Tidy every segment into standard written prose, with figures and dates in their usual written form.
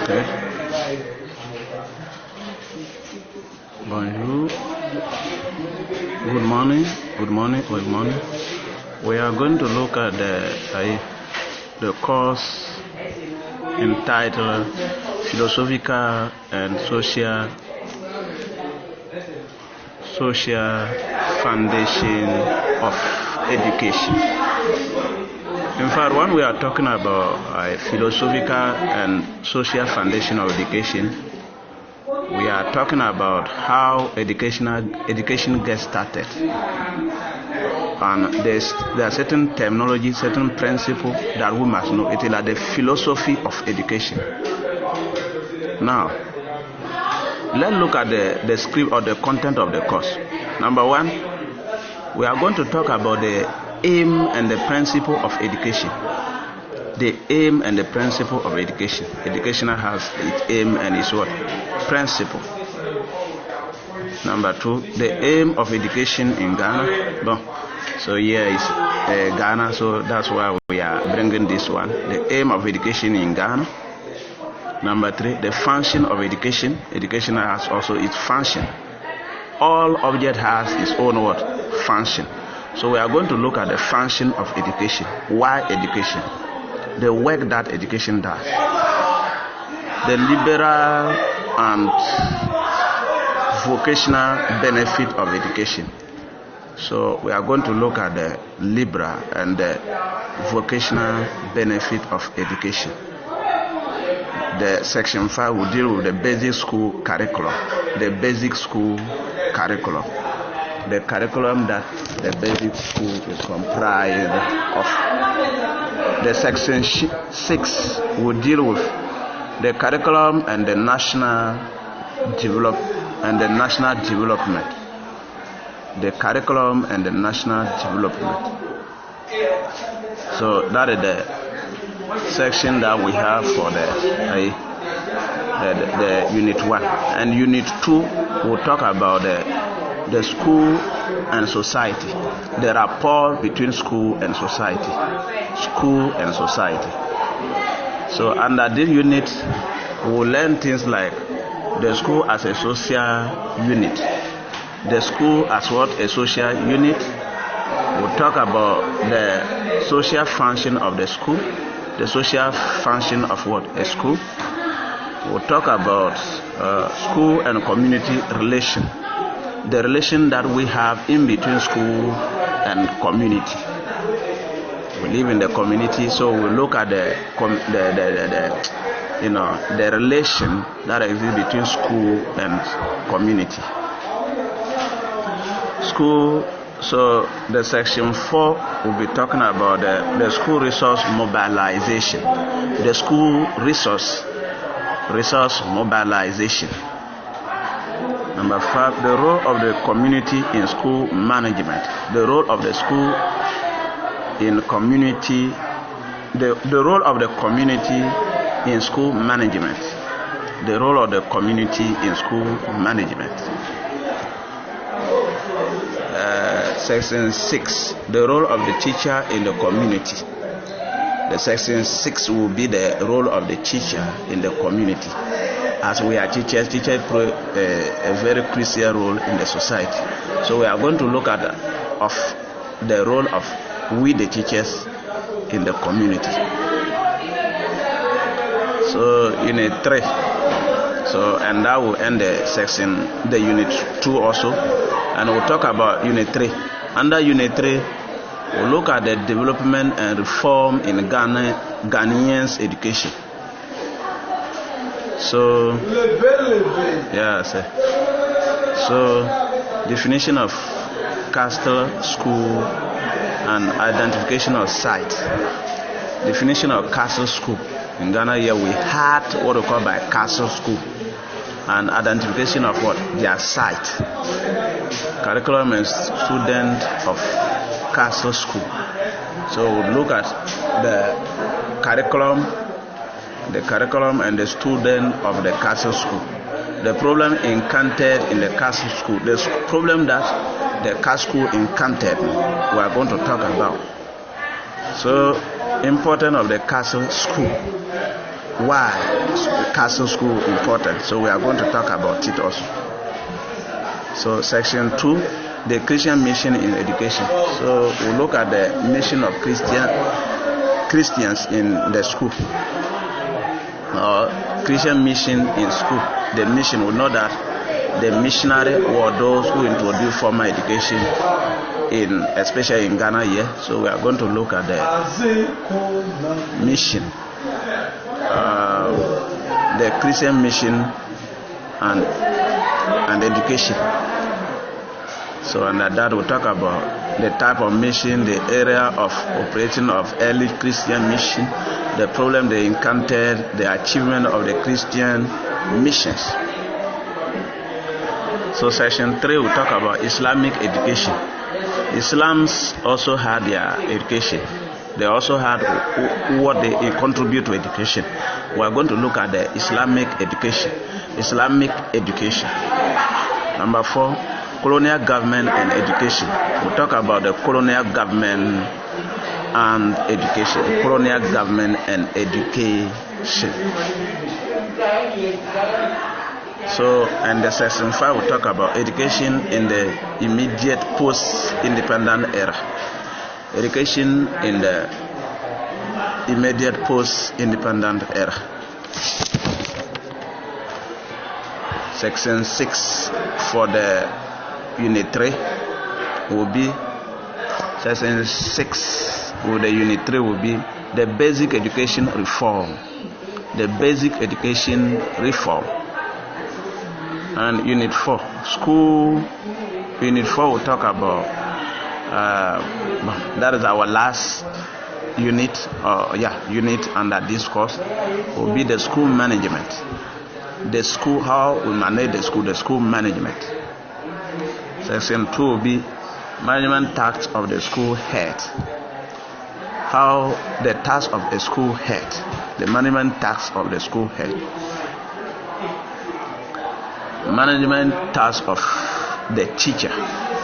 Okay. Bonjour. Good morning. Good morning. Good morning. We are going to look at the course entitled Philosophical and Social Foundation of Education. In fact, when we are talking about philosophical and social foundation of education, we are talking about how education gets started. And there are certain terminology, certain principles that we must know. It is like the philosophy of education. Now, let's look at the script or the content of the course. Number one, we are going to talk about the aim and the principle of education. The aim and the principle of education. Education has its aim and its what? Principle. Number two, the aim of education in Ghana. Bon, so here is Ghana, so that's why we are bringing this one. The aim of education in Ghana. Number three, the function of education. Education has also its function. All object has its own what? Function. So we are going to look at the function of education. Why education? The work that education does. The liberal and vocational benefit of education. So we are going to look at the liberal and the vocational benefit of education. The section 5 will deal with the basic school curriculum. The basic school curriculum. The curriculum that the basic school is comprised of. The section 6 will deal with the curriculum and the national development. The curriculum and the national development. So that is the section that we have for the unit 1. And unit 2 will talk about the school and society, the rapport between school and society. School and society. So under this unit, we will learn things like the school as a social unit. The school as what? A social unit. We'll talk about the social function of the school. The social function of what? A school. We'll talk about school and community relation. The relation that we have in between school and community. We live in the community, so we look at the relation that exists between school and community. School. So the section 4 will be talking about the school resource mobilization. The school resource mobilization. Number 5, the role of the community in school management. The role of the school in community. The role of the community in school management. The role of the community in school management. Section 6, the role of the teacher in the community. The section 6 will be the role of the teacher in the community. As we are teachers play a very crucial role in the society. So we are going to look at the role of we the teachers in the community. So unit 3. So and that will end the unit 2 also. And we'll talk about unit 3. Under unit 3, we'll look at the development and reform in Ghanaians' education. So, so definition of castle school and identification of site. Definition of castle school. In Ghana here we had what we call by castle school. And identification of what? Their site. Curriculum and student of castle school. So we'll look at the curriculum and the student of the castle school. The problem encountered in the castle school. The problem that the castle school encountered, we are going to talk about. So, importance of the castle school. why castle school important. So we are going to talk about it also. So section 2, the Christian mission in education. So we look at the mission of Christians in the school, or Christian mission in school. The mission, we know that the missionary were those who introduced formal education especially in Ghana here. So we are going to look at the mission, the Christian mission and education. So under that we'll talk about the type of mission, the area of operating of early Christian mission, the problem they encountered, the achievement of the Christian missions. So section 3 we'll talk about Islamic education. Islam's also had their education. They also had what they contribute to education. We are going to look at the Islamic education. Islamic education. Number 4, colonial government and education. We'll talk about the colonial government and education. Colonial government and education. So, and the section 5 will talk about education in the immediate post-independent era. Education in the immediate post-independent era. Section 6 for the Unit 3 will be, section 6 with the Unit 3 will be the basic education reform. The basic education reform. And Unit 4, school. Unit 4 will talk about, that is our last unit, unit under this course, will be the school management. The school, how we manage the school management. Section 2 will be management tasks of the school head. How the task of a school head, the management tasks of the school head. Management task of the teacher.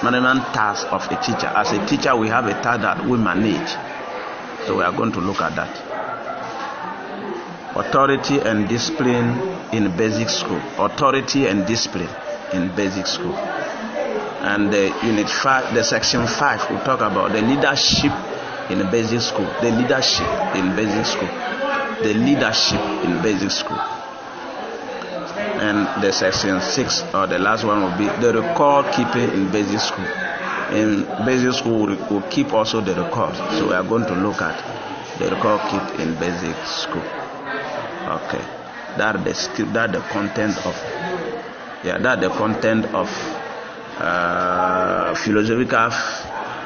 Management task of a teacher. As a teacher, we have a task that we manage. So we are going to look at that. Authority and discipline in basic school. Authority and discipline in basic school. And the Unit 5, the section 5, will talk about the leadership in basic school. The leadership in basic school. The leadership in basic school. And the section 6, or the last one, will be the record keeping in basic school. In basic school, we'll keep also the record. So we are going to look at the record keep in basic school. Okay, that's the content of philosophical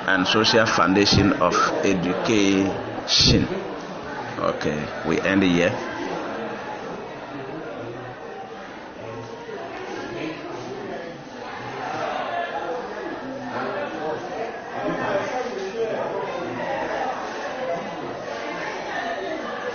and social foundation of education. Okay, we end here.